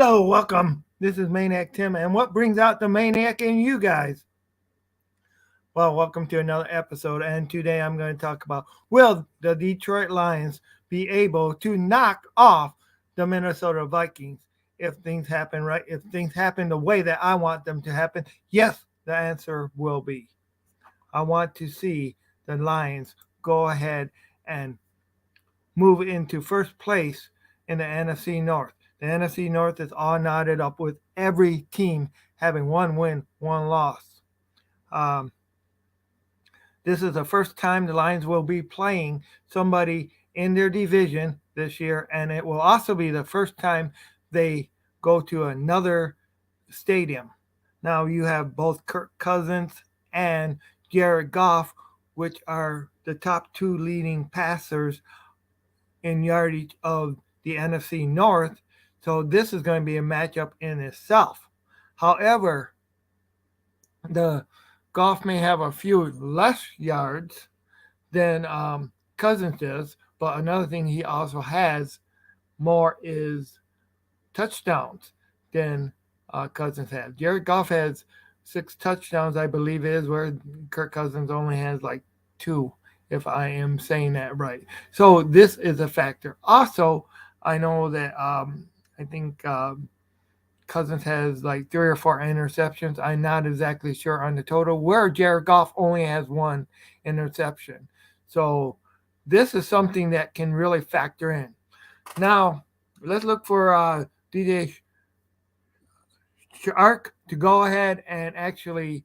Hello, welcome. This is Maniac Tim, and what brings out the maniac in you guys? Well, welcome to another episode, and today I'm going to talk about will the Detroit Lions be able to knock off the Minnesota Vikings if things happen right? If things happen the way that I want them to happen, yes, the answer will be. I want to see the Lions go ahead and move into first place in the NFC North. The NFC North is all knotted up with every team having one win, one loss. Um, this is the first time the Lions will be playing somebody in their division this year, and it will also be the first time they go to another stadium. Now you have both Kirk Cousins and Jared Goff, which are the top two leading passers in yardage of the NFC North. So this is going to be a matchup in itself. However, the Goff may have a few less yards than Cousins does, but another thing he also has more is touchdowns than Cousins has. Jared Goff has 6 touchdowns, I believe it is, where Kirk Cousins only has like 2, if I am saying that right. So this is a factor. Also, I know that I think Cousins has like 3 or 4 interceptions. I'm not exactly sure on the total, where Jared Goff only has 1 interception. So this is something that can really factor in. Now, let's look for DJ Shark to go ahead and actually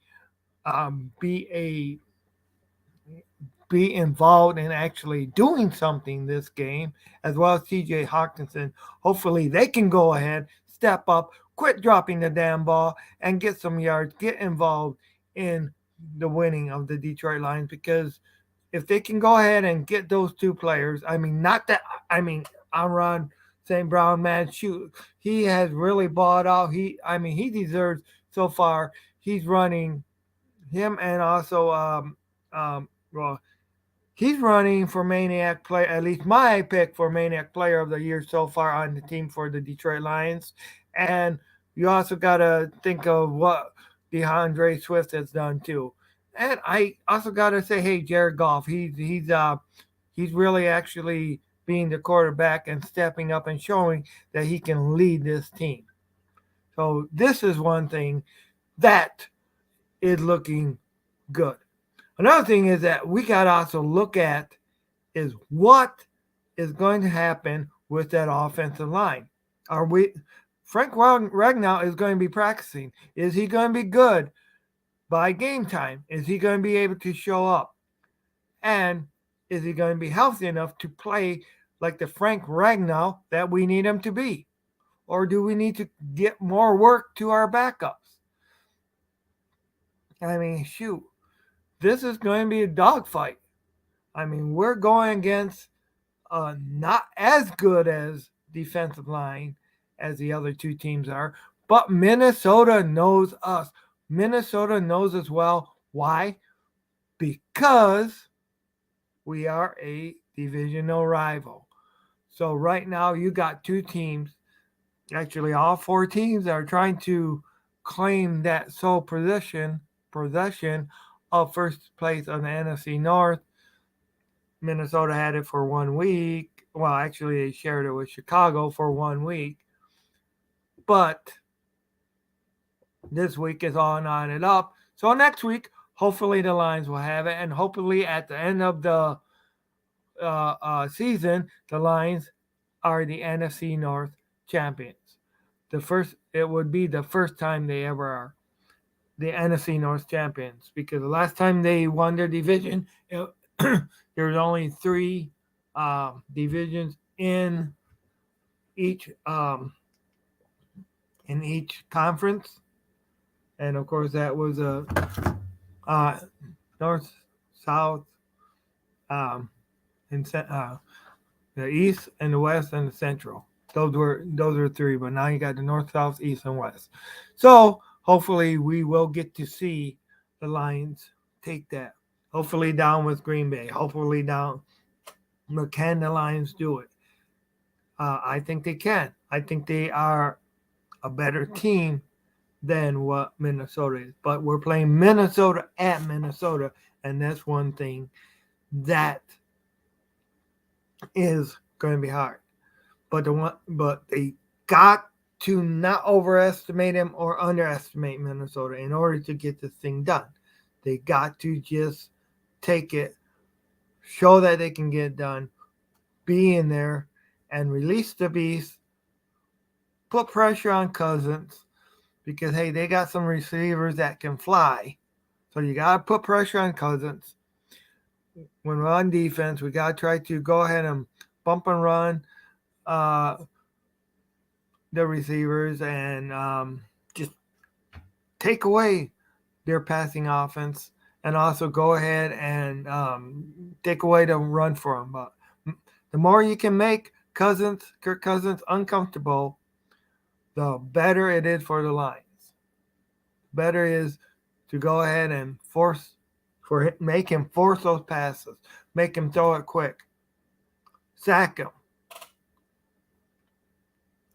be a be involved in actually doing something this game, as well as TJ Hawkinson. Hopefully, they can go ahead, step up, quit dropping the damn ball, and get some yards, get involved in the winning of the Detroit Lions. Because if they can go ahead and get those 2 players, Amon St. Brown, man, shoot, he has really bought out. He deserves so far. He's running him and also well, he's running for Maniac Player, at least my pick for Maniac Player of the Year so far on the team for the Detroit Lions. And you also got to think of what DeAndre Swift has done too. And I also got to say, hey, Jared Goff, he's really actually being the quarterback and stepping up and showing that he can lead this team. So this is one thing that is looking good. Another thing is that we got to also look at is what is going to happen with that offensive line. Are we Frank Ragnow is going to be practicing. Is he going to be good by game time? Is he going to be able to show up? And is he going to be healthy enough to play like the Frank Ragnow that we need him to be? Or do we need to get more work to our backups? Shoot. This is going to be a dogfight. We're going against not as good as defensive line as the other 2 teams are, but Minnesota knows us. Minnesota knows us well. Why? Because we are a divisional rival. So right now you got 2 teams, actually all 4 teams are trying to claim that sole possession of first place on the NFC North. Minnesota had it for 1 week. Well, actually, they shared it with Chicago for 1 week. But this week is all knotted up. So next week, hopefully the Lions will have it. And hopefully at the end of the season, the Lions are the NFC North champions. It would be the first time they ever are the NFC North champions, because the last time they won their division, there was only 3 divisions each in each conference, and of course that was north, south, and the east and the west and the central. Those were 3, but now you got the north, south, east, and west. So hopefully we will get to see the Lions take that. Hopefully down with Green Bay. Hopefully down. But can the Lions do it? I think they can. I think they are a better team than what Minnesota is. But we're playing Minnesota at Minnesota, and that's one thing that is going to be hard. But they got to not overestimate him or underestimate Minnesota in order to get this thing done. They got to just take it, show that they can get it done, be in there, and release the beast. Put pressure on Cousins because hey, they got some receivers that can fly. So you gotta put pressure on Cousins. When we're on defense, we gotta try to go ahead and bump and run uh, the receivers and just take away their passing offense, and also go ahead and take away the run for them. But the more you can make Kirk Cousins, uncomfortable, the better it is for the Lions. Better is to go ahead and make him force those passes, make him throw it quick, sack him.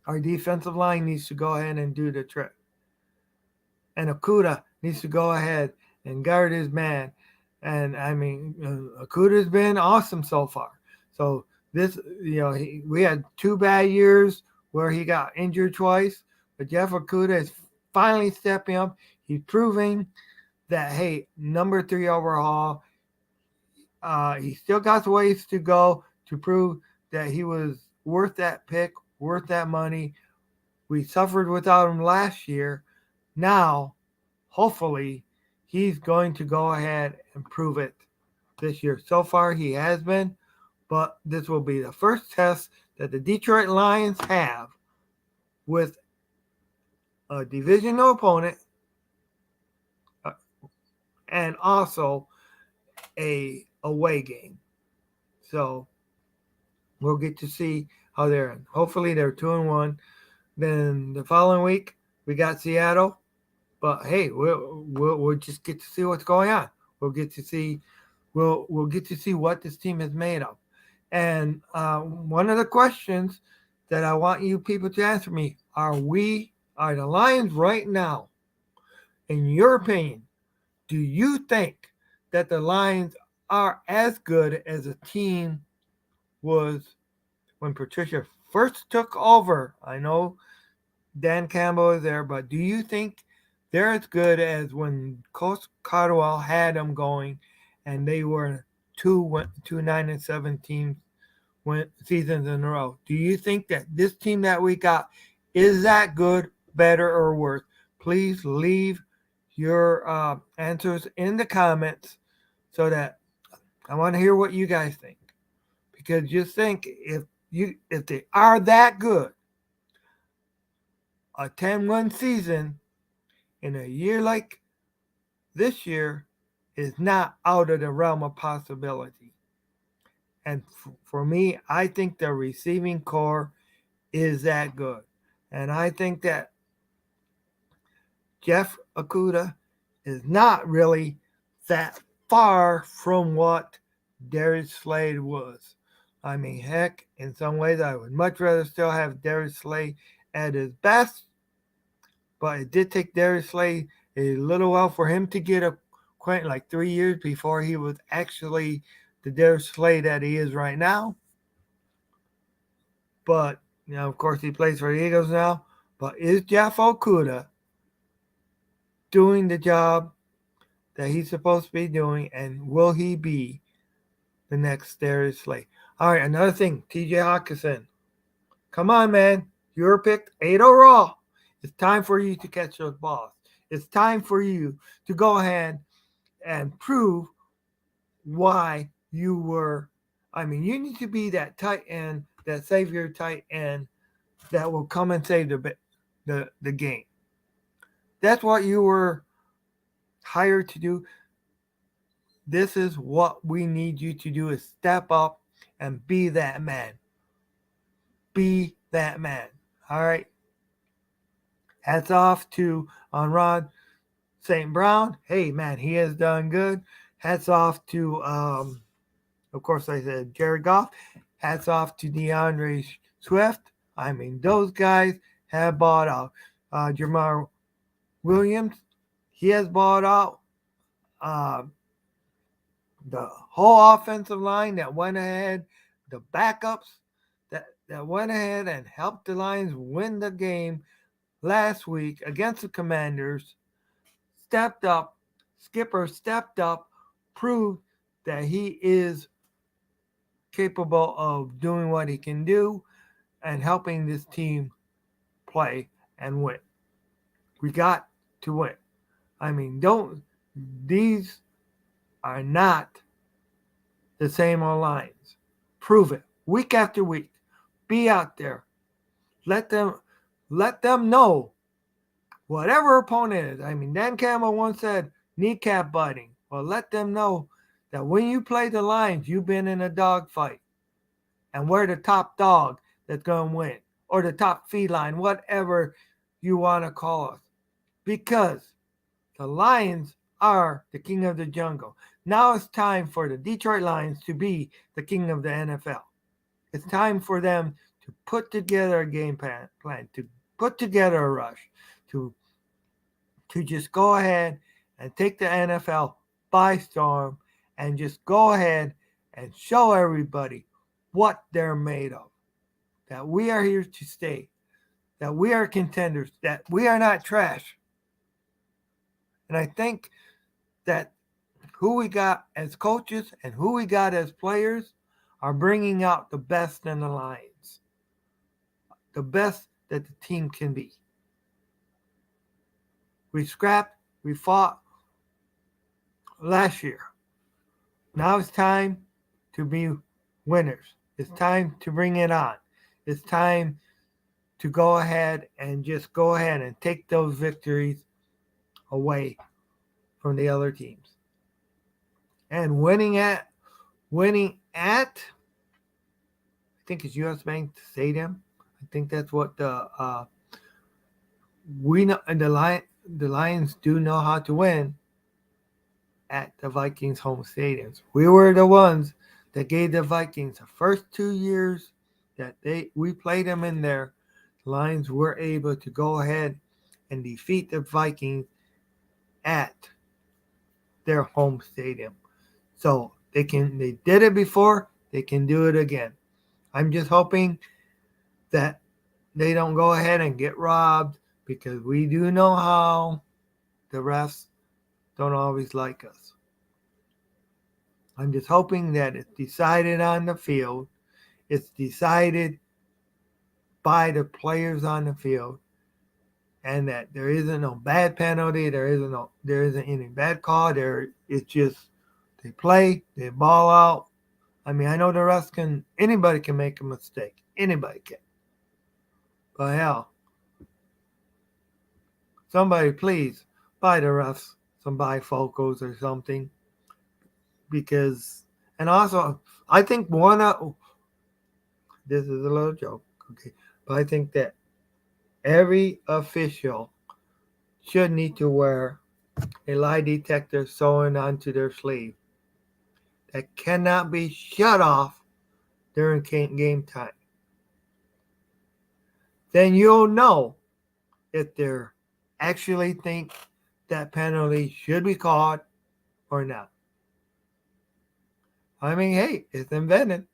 Our defensive line needs to go ahead and do the trick. And Okuda needs to go ahead and guard his man. And I mean, Okuda's been awesome so far. So this, we had 2 bad years where he got injured twice, but Jeff Okuda is finally stepping up. He's proving that hey, number 3 overall. He still got ways to go to prove that he was worth that pick, worth that money. We suffered without him last year. Now, hopefully, he's going to go ahead and prove it this year. So far, he has been, but this will be the first test that the Detroit Lions have with a divisional opponent and also a away game. So we'll get to see how they're in. Hopefully they're 2-1. Then the following week we got Seattle, but hey, we'll just get to see what's going on. We'll get to see what this team is made of. And one of the questions that I want you people to answer me: are the Lions right now, in your opinion, do you think that the Lions are as good as a team was when Patricia first took over? I know Dan Campbell is there, but do you think they're as good as when Coach Caldwell had them going and they were 9-7 teams seasons in a row? Do you think that this team that we got is that good, better, or worse? Please leave your answers in the comments so that I want to hear what you guys think. Because just think, if they are that good, a 10-win season in a year like this year is not out of the realm of possibility. And for me, I think the receiving core is that good. And I think that Jeff Okuda is not really that far from what Darius Slade was. I mean, heck, in some ways, I would much rather still have Darius Slade at his best. But it did take Darius Slade a little while for him to get acquainted, like 3 years before he was actually the Darius Slade that he is right now. But, of course, he plays for the Eagles now. But is Jeff Okuda doing the job that he's supposed to be doing, and will he be the next Darius Slade? All right, another thing, TJ Hawkinson. Come on, man. You were picked 8 overall. It's time for you to catch those balls. It's time for you to go ahead and prove why you were. I mean, you need to be that tight end, that savior tight end that will come and save the game. That's what you were hired to do. This is what we need you to do, is step up and be that man. Be that man. All right. Hats off to Rod St. Brown. Hey, man, he has done good. Hats off to, of course, I said Jared Goff. Hats off to DeAndre Swift. I mean, those guys have bought out. Jamar Williams, he has bought out uh, the whole offensive line that went ahead, the backups that went ahead and helped the Lions win the game last week against the Commanders, stepped up. Skipper stepped up, proved that he is capable of doing what he can do and helping this team play and win. We got to win. I mean, these are not the same old Lions. Prove it week after week. Be out there. Let them know whatever opponent is. I mean, Dan Campbell once said kneecap biting. Well, let them know that when you play the Lions, you've been in a dogfight. And we're the top dog that's going to win. Or the top feline, whatever you want to call us. Because the Lions are the king of the jungle. Now it's time for the Detroit Lions to be the king of the NFL. It's time for them to put together a game plan, to put together a rush, to just go ahead and take the NFL by storm and just go ahead and show everybody what they're made of. That we are here to stay. That we are contenders. That we are not trash. And I think that who we got as coaches and who we got as players are bringing out the best in the Lions. The best that the team can be. We scrapped, we fought last year. Now it's time to be winners. It's time to bring it on. It's time to go ahead and just go ahead and take those victories away from the other teams. And winning at I think it's US Bank Stadium. I think that's what we know. The Lions do know how to win at the Vikings home stadiums. We were the ones that gave the Vikings the first 2 years that we played them in there. The Lions were able to go ahead and defeat the Vikings at their home stadium. So they did it before, they can do it again. I'm just hoping that they don't go ahead and get robbed, because we do know how the refs don't always like us. I'm just hoping that it's decided on the field. It's decided by the players on the field, and that there isn't no bad penalty. There isn't any bad call. It's just they play, they ball out. I mean, I know the refs anybody can make a mistake. Anybody can. But hell, somebody please buy the refs some bifocals or something. And also, I think this is a little joke, okay, but I think that every official should need to wear a lie detector sewn onto their sleeve that cannot be shut off during game time. Then you'll know if they actually think that penalty should be called or not. I mean, hey, it's invented.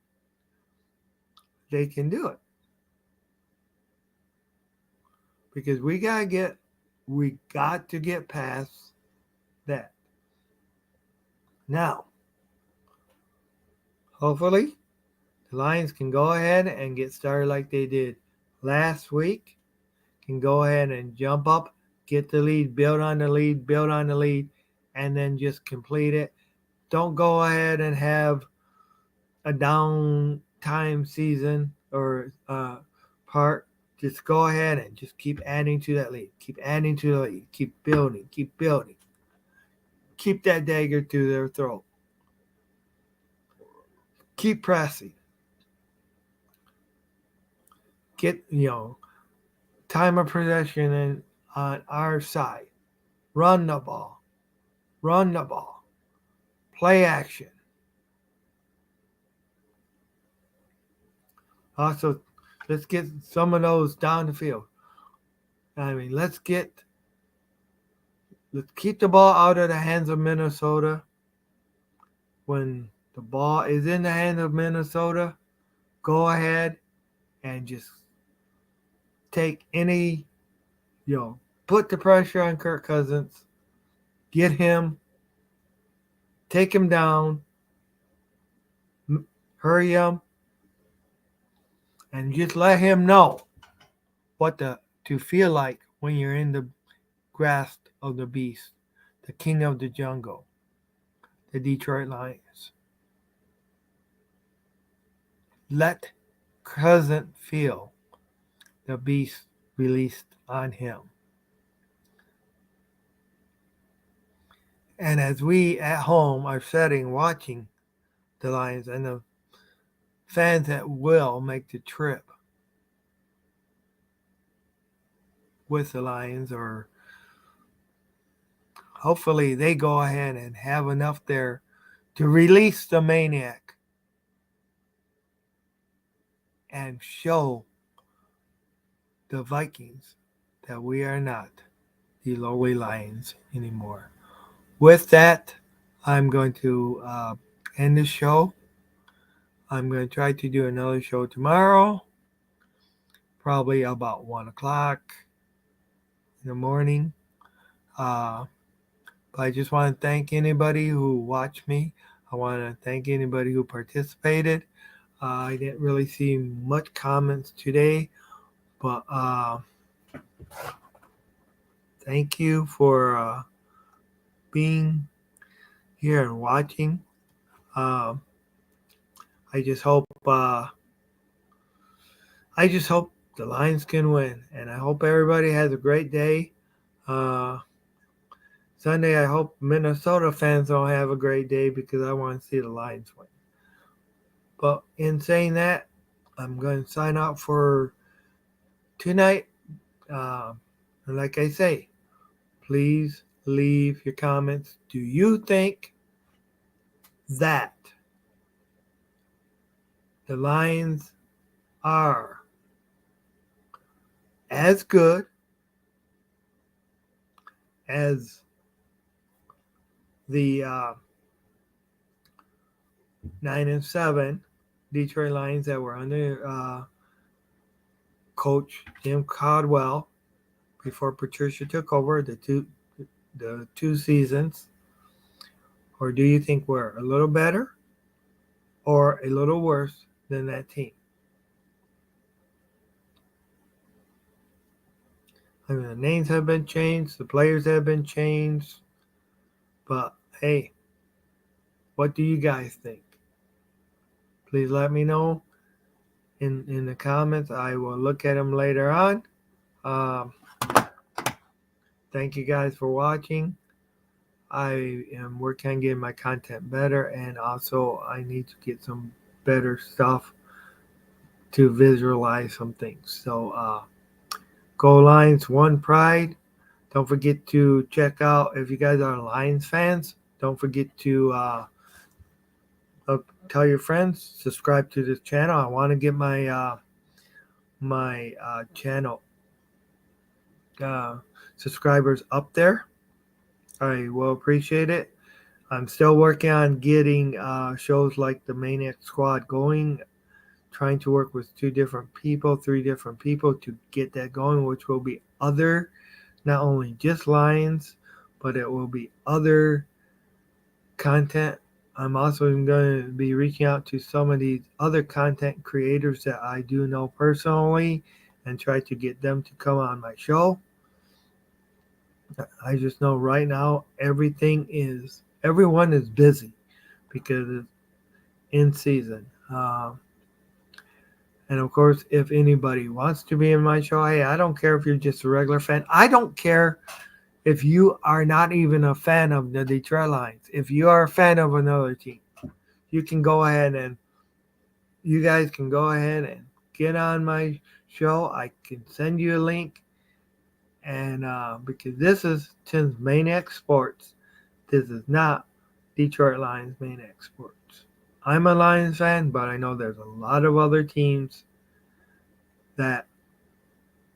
They can do it. Because we got to get past that. Now, hopefully, the Lions can go ahead and get started like they did last week. Can go ahead and jump up, get the lead, build on the lead, and then just complete it. Don't go ahead and have a downtime season or part. Just go ahead and just keep adding to that lead. Keep adding to the lead. Keep building. Keep building. Keep that dagger to their throat. Keep pressing. Get, time of possession on our side. Run the ball. Run the ball. Play action. Also, let's get some of those down the field. I mean, let's keep the ball out of the hands of Minnesota. When the ball is in the hands of Minnesota, go ahead and just take any, put the pressure on Kirk Cousins, get him, take him down, hurry him, and just let him know what to feel like when you're in the grasp of the beast, the king of the jungle, the Detroit Lions. Let Cousins feel the beast released on him. And as we at home are sitting watching the Lions and the fans that will make the trip with the Lions, or hopefully they go ahead and have enough there to release the maniac and show the Vikings that we are not the lowly Lions anymore. With that, I'm going to end the show. I'm going to try to do another show tomorrow, probably about 1 o'clock in the morning. But I just want to thank anybody who watched me. I want to thank anybody who participated. I didn't really see much comments today, but thank you for being here and watching. I just hope the Lions can win, and I hope everybody has a great day. Sunday, I hope Minnesota fans don't have a great day because I want to see the Lions win. But in saying that, I'm going to sign out for tonight. And like I say, please leave your comments. Do you think that the Lions are as good as the 9-7 Detroit Lions that were under Coach Jim Caldwell before Patricia took over the two seasons? Or do you think we're a little better or a little worse than that team? I mean, the names have been changed, the players have been changed, but hey, what do you guys think? Please let me know in the comments. I will look at them later on. Thank you guys for watching. I am working on getting my content better, and also I need to get some better stuff to visualize some things. So go Lions, one pride. Don't forget to check out, if you guys are Lions fans, don't forget to tell your friends, subscribe to this channel. I want to get my channel subscribers up there. I will appreciate it. I'm still working on getting shows like the Maniac Squad going, trying to work with 3 different people to get that going, which will be other, not only just Lions, but it will be other content. I'm also going to be reaching out to some of these other content creators that I do know personally and try to get them to come on my show. I just know right now everyone is busy because it's in season. And of course, if anybody wants to be in my show, hey, I don't care if you're just a regular fan. I don't care if you are not even a fan of the Detroit Lions. If you are a fan of another team, you guys can go ahead and get on my show. I can send you a link. And because this is Tim's Maniac Sports, this is not Detroit Lions Maniac Sports. I'm a Lions fan, but I know there's a lot of other teams that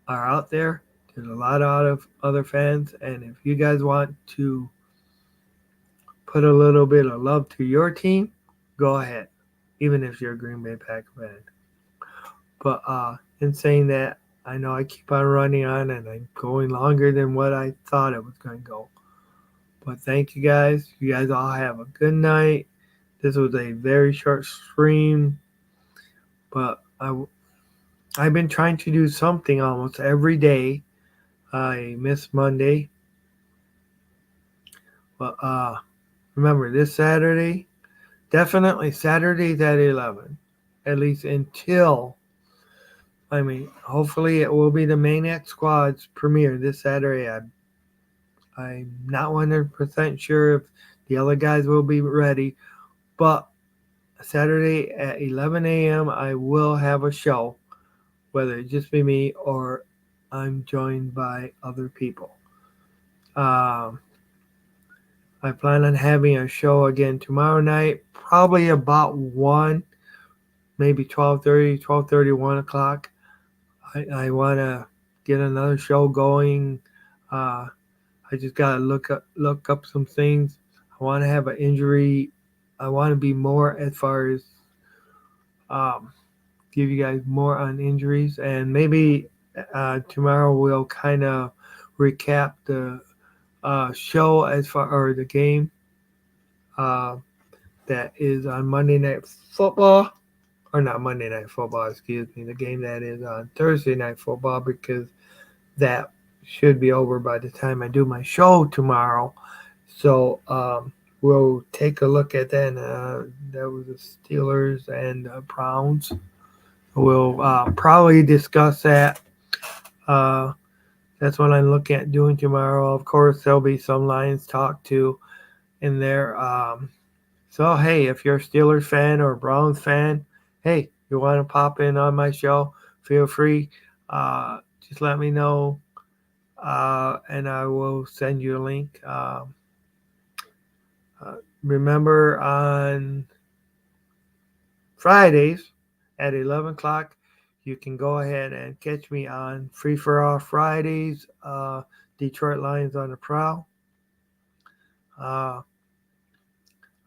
are out there There's a lot of other fans, and if you guys want to put a little bit of love to your team, go ahead, even if you're a Green Bay Packer fan. But in saying that, I know I keep on running on and I'm going longer than what I thought it was going to go. But thank you guys. You guys all have a good night. This was a very short stream, but I've been trying to do something almost every day. I missed Monday, but remember this Saturday, definitely Saturdays at 11, at least until. Hopefully it will be the Maniac Squad's premiere this Saturday. I'm not 100% sure if the other guys will be ready, but Saturday at 11 a.m. I will have a show, whether it just be me or I'm joined by other people. I plan on having a show again tomorrow night, probably about 1, maybe 12:30, 1 o'clock. I want to get another show going. I just gotta look up some things. I want to have an injury. I want to be more as far as um, give you guys more on injuries, and maybe tomorrow we'll kind of recap the show as far or the game uh, that is on Monday Night Football, or not Monday Night Football, excuse me, the game that is on Thursday Night Football, because that should be over by the time I do my show tomorrow. So we'll take a look at that. That was the Steelers and Browns. We'll probably discuss that. Uh, that's what I'm looking at doing tomorrow. Of course, there'll be some Lions talk too in there. So, hey, if you're a Steelers fan or a Browns fan, hey, you want to pop in on my show, feel free. Just let me know, and I will send you a link. Remember, on Fridays at 11 o'clock, you can go ahead and catch me on Free for All Fridays, Detroit Lions on the Prowl.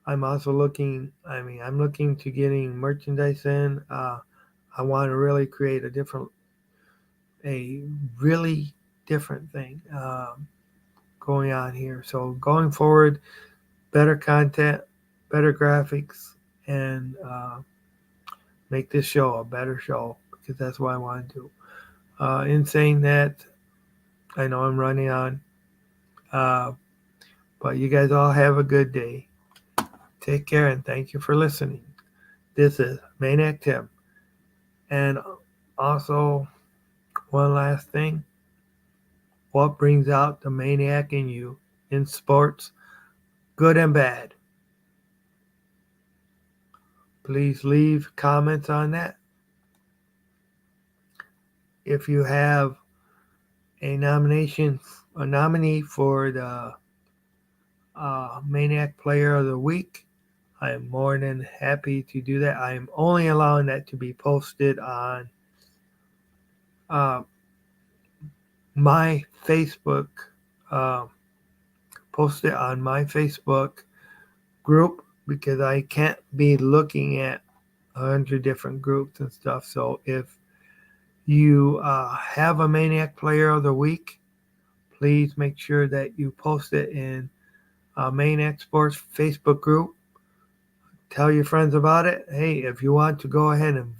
I'm also looking, I'm looking to getting merchandise in. I want to really create a really different thing going on here. So going forward, better content, better graphics, and make this show a better show, because that's what I want to do. In saying that, I know I'm running on, but you guys all have a good day. Take care and thank you for listening. This is Maniac Tim. And also, one last thing. What brings out the maniac in you in sports, good and bad? Please leave comments on that. If you have a nominee for the Maniac Player of the Week, I am more than happy to do that. I am only allowing that to be posted on my Facebook, post it on my Facebook group, because I can't be looking at 100 different groups and stuff. So if you have a Maniac Player of the Week, please make sure that you post it in Maniac Sports Facebook group. Tell your friends about it. Hey, if you want to go ahead and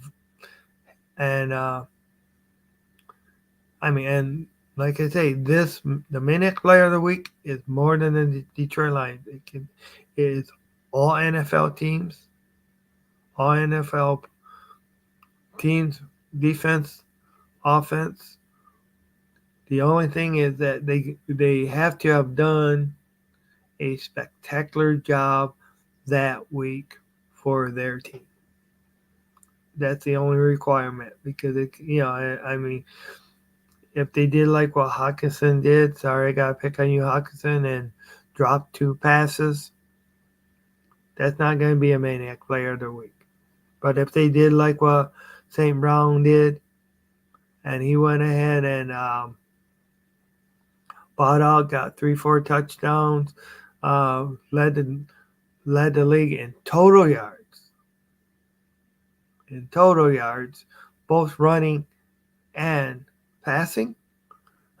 and like I say, the Maniac Player of the Week is more than the Detroit Lions. It is all NFL teams, defense, offense. The only thing is that they have to have done a spectacular job that week for their team. That's the only requirement, because if they did like what Hawkinson did, sorry, I got to pick on you, Hawkinson, and drop 2 passes, that's not going to be a Maniac Player of the Week. But if they did like what St. Brown did, and he went ahead and bought out, got 3-4 touchdowns, led the league in total yards. In total yards, both running and passing.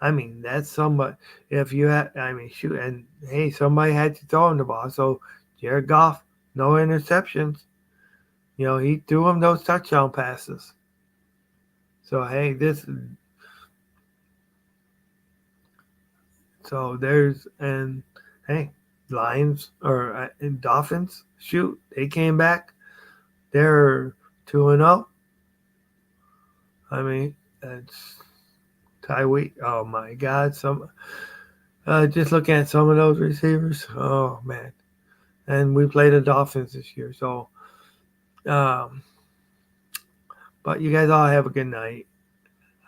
I mean, that's somebody. If you had, I mean, shoot, and hey, somebody had to throw him the ball. So Jared Goff, no interceptions. He threw him those touchdown passes. So hey, there's and hey, Lions or Dolphins. Shoot, they came back. They're 2-0. I mean, it's Tyreek. Oh my God! Just looking at some of those receivers. Oh man! And we play the Dolphins this year. So, um, but you guys all have a good night.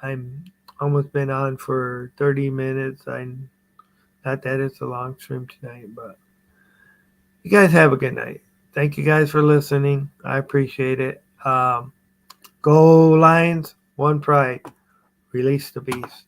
I'm almost been on for 30 minutes. Not that it's a long stream tonight, but you guys have a good night. Thank you guys for listening. I appreciate it. Go Lions, one pride, release the beast.